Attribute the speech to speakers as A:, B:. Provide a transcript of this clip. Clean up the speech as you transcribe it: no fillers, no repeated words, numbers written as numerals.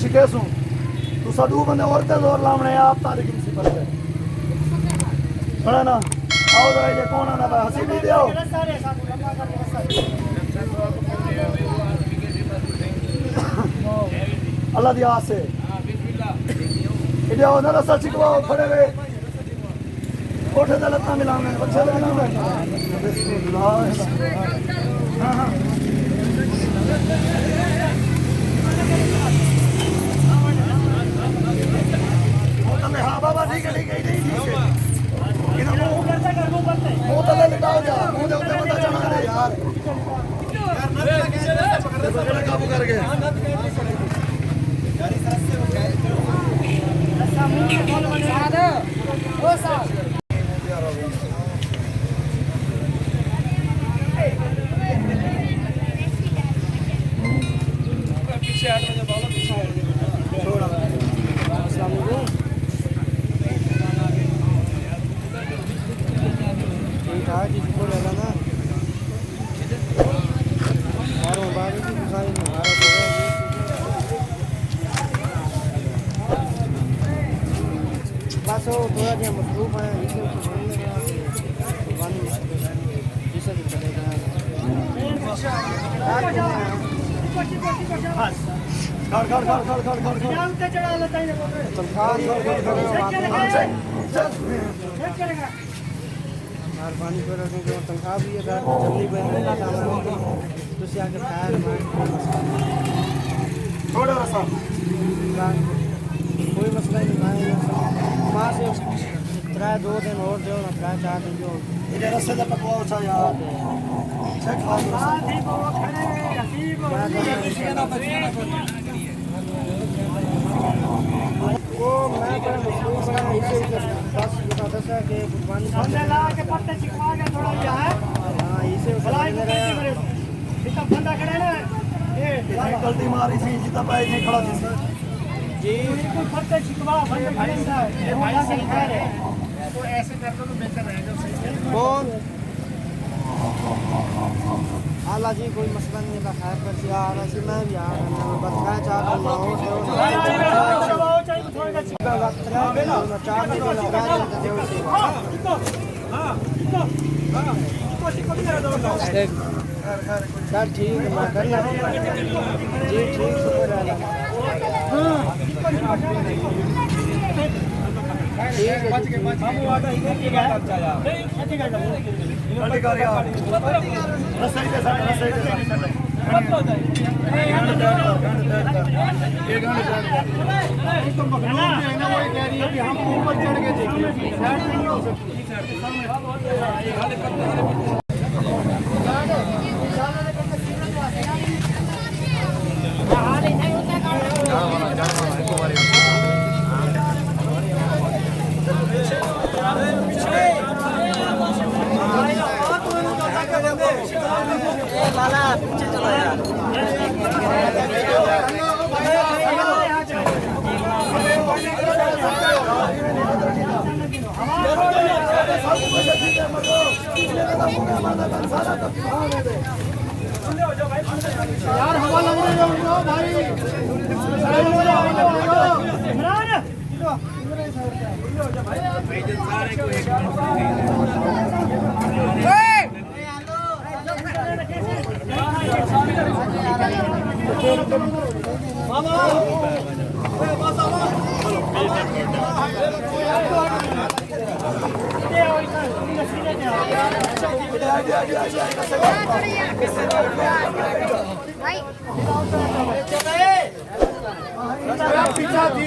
A: शिकेसू तू सदू बंदे और ते जोर लावणे आप तारीख किसी पर है बड़ा ना आओ जरा ये कौन आना भाई हंसी भी दियो अल्लाह दी आस है इधर आओ ना रस्सा चिकवाओ खड़े हुए कोठे दा लत्ता मिलावे बच्चे दा मिलावे बिस्मिल्लाह हां हां हाँ बाबा ठीक है ठीक है मुँह तले लिटाओ जा मुँह दे उत्ते बंदा चढ़ा दे यार काबू कर गए
B: बस वो थोड़ा जिहा मसरूफ है इसे चलेगा मेहरबानी कर तनख्वाह भी है जल्दी बनने का काम तो आगे खैर
A: थोड़ा सा
B: कोई मसला नहीं है वहाँ से किराया 2 दिन और दो ना किराया 4 दिन जो
A: इधर रस्ते से पकवाओ अच्छा यार चेक वो मैं पर मसरूफ है इसे बस बता है कि कुर्बानी बंदे ला के पत्ते चिकवा के थोड़ा ये है हां इसे भलाई को कैसे करे इतना बंदा खड़ा है ना ये गलती मारी थी जितना पैर नहीं खड़ा थी जी बिल्कुल पत्ते चिकवा बंदे खड़े हैं ये भाई से खैर है तो ऐसे कर दो तो बेहतर रहेगा सही कौन आला जी कोई मसला नहीं है खैर कर दिया आला से मैं भी आ रहा हूं बस मैं चाह रहा हूं थोड़ा सा वक्त रह गया ना 4 दिन लगा दे हां सर ठीक है मैं कर लूं जी ठीक शुक्र है हां ठीक है हम वादा इधर की बात अच्छा यार ठीक है अधिकार यार रसई के साथ रसई के साथ मत हो जाए एक घंटे तो मखलूक है ना वो कह रही है कि हम ऊपर चढ़ के देखेंगे साइड नहीं हो सकती लाला पीछे चलो यार यार हवा लग रही है भाई पीछा थी